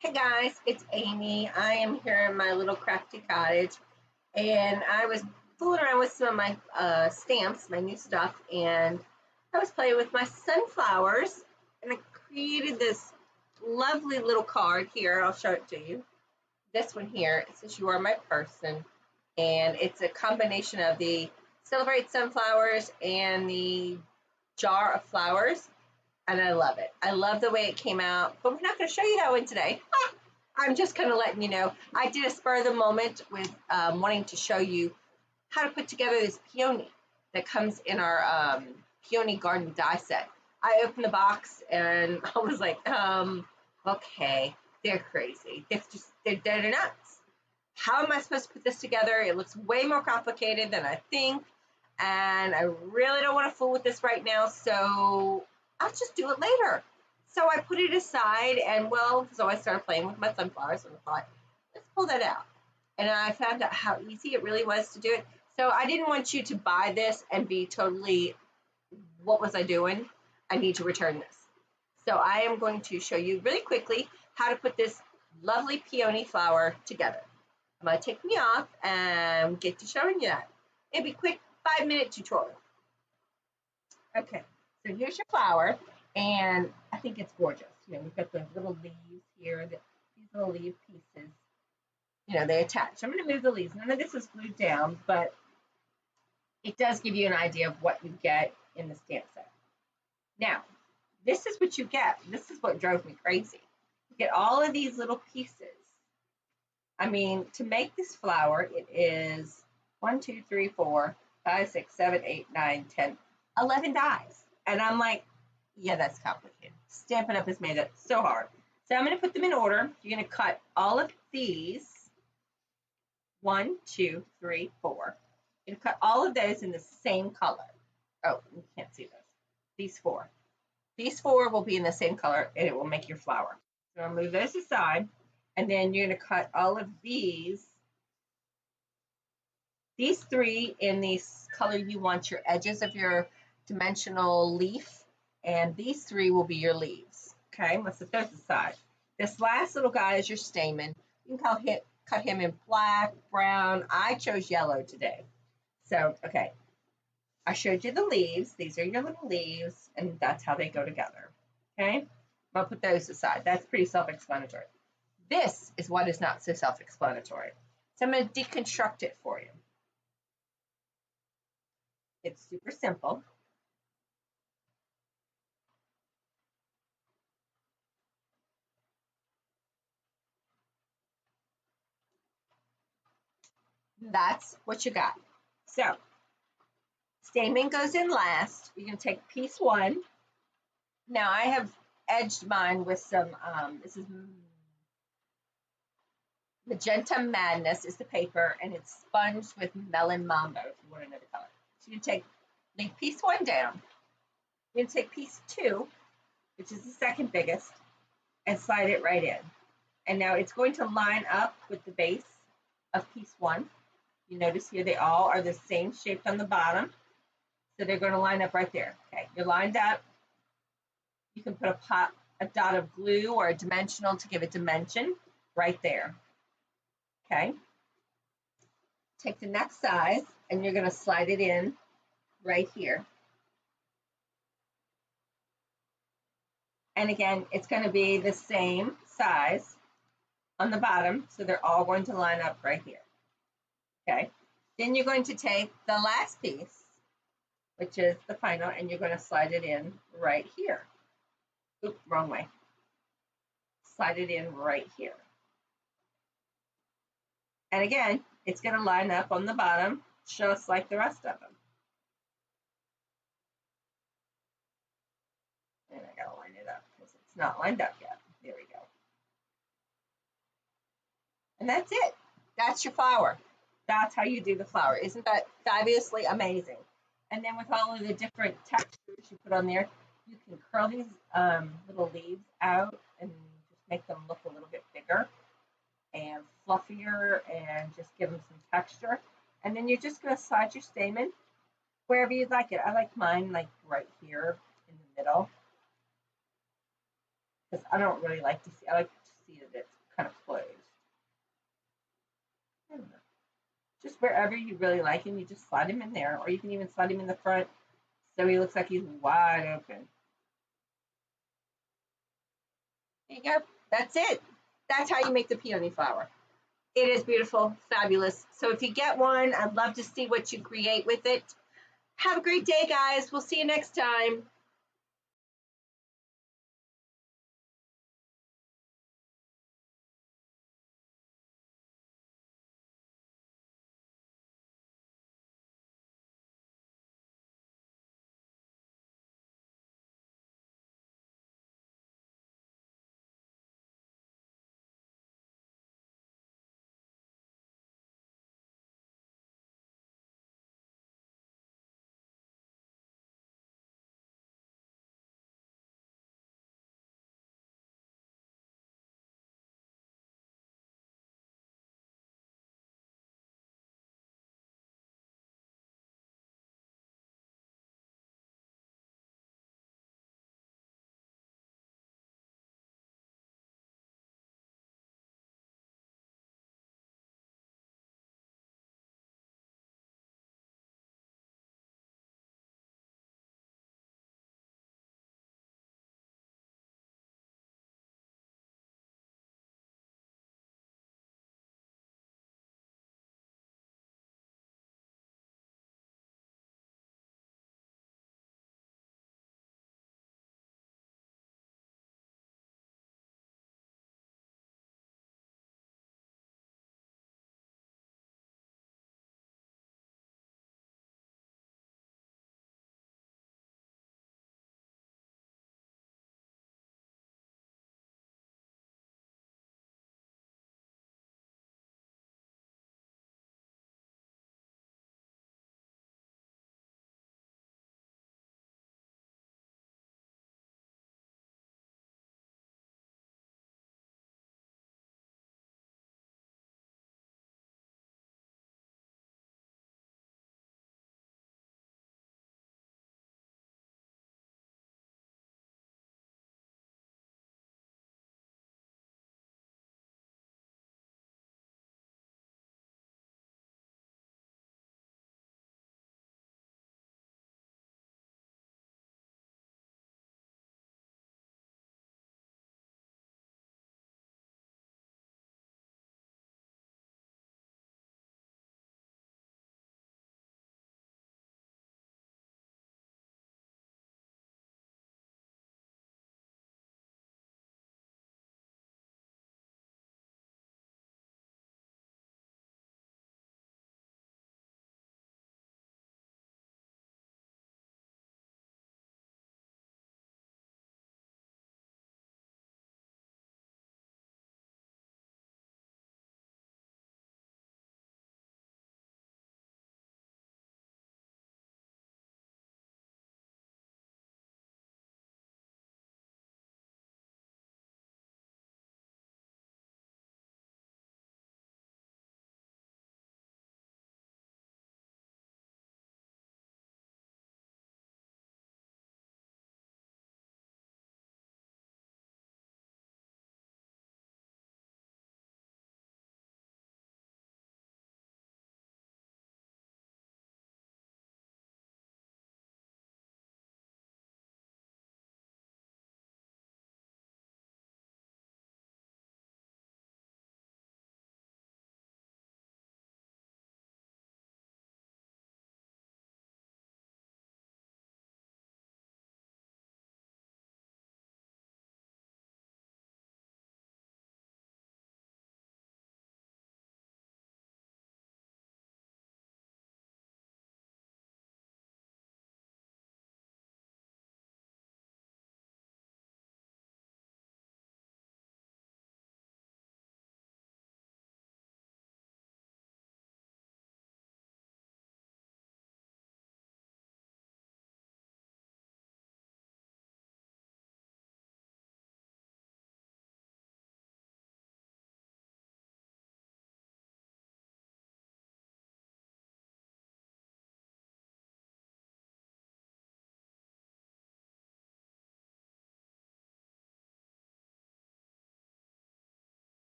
Hey guys, it's Amy. I am here in my little crafty cottage, and I was fooling around with some of my stamps, my new stuff, and I was playing with my sunflowers, and I created this lovely little card here. I'll show it to you. This one here, it says "You are my person," and it's a combination of the Celebrate Sunflowers and the Jar of Flowers, and I love it. I love the way it came out, but we're not going to show you that one today. I'm just kind of letting you know. I did a spur of the moment with wanting to show you how to put together this peony that comes in our peony garden die set. I opened the box and I was like, okay, they're crazy. They're nuts. How am I supposed to put this together? It looks way more complicated than I think, and I really don't want to fool with this right now, so I'll just do it later. So I put it aside, and so I started playing with my sunflowers, and I thought, let's pull that out. And I found out how easy it really was to do it. So I didn't want you to buy this and be totally, what was I doing? I need to return this. So I am going to show you really quickly how to put this lovely peony flower together. I'm going to take me off and get to showing you that. It'll be a quick 5-minute tutorial. Okay, so here's your flower, and I think it's gorgeous. We've got the little leaves here, these little leaf pieces, they attach. I'm going to move the leaves. None of this is glued down, but it does give you an idea of what you get in the stamp set. Now, this is what you get. This is what drove me crazy. You get all of these little pieces. I mean, to make this flower, it is 1, 2, 3, 4, 5, 6, 7, 8, 9, 10, 11 dies. And I'm like, yeah, that's complicated. Stampin' Up has made it so hard. So I'm going to put them in order. You're going to cut all of these. 1, 2, 3, 4. You're going to cut all of those in the same color. Oh, you can't see those. These 4. These 4 will be in the same color, and it will make your flower. So I'll move those aside. And then you're going to cut all of these 3 in the color you want your edges of your dimensional leaf, and these 3 will be your leaves. Okay, let's put those aside. This last little guy is your stamen. You can cut him in black, brown. I chose yellow today. So, okay, I showed you the leaves. These are your little leaves, and that's how they go together. Okay, I'm going to put those aside. That's pretty self-explanatory. This is what is not so self-explanatory. So I'm going to deconstruct it for you. It's super simple. That's what you got. So, stamen goes in last. You're going to take piece 1. Now, I have edged mine with some, this is Magenta Madness is the paper, and it's sponged with Melon Mambo, if you want to know the color. So you leave piece 1 down. You're going to take piece 2, which is the second biggest, and slide it right in. And now it's going to line up with the base of piece 1. You notice here they all are the same shape on the bottom. So they're going to line up right there. Okay, you're lined up. You can put a dot of glue or a dimensional to give it dimension right there. Okay. Take the next size, and you're going to slide it in right here. And again, it's going to be the same size on the bottom, so they're all going to line up right here. Okay. Then you're going to take the last piece, which is the final, and you're going to slide it in right here. Oops, wrong way. Slide it in right here. And again, it's going to line up on the bottom, just like the rest of them. And I got to line it up because it's not lined up yet. There we go. And that's it. That's your flower. That's how you do the flower. Isn't that fabulously amazing? And then with all of the different textures you put on there, you can curl these little leaves out and just make them look a little bit bigger and fluffier and just give them some texture. And then you're just going to slide your stamen wherever you'd like it. I like mine like right here in the middle because I don't really like to see, I like to see that it's kind of closed. Just wherever you really like him, you just slide him in there, or you can even slide him in the front so he looks like he's wide open. There you go. That's it. That's how you make the peony flower. It is beautiful, fabulous. So if you get one, I'd love to see what you create with it. Have a great day, guys. We'll see you next time.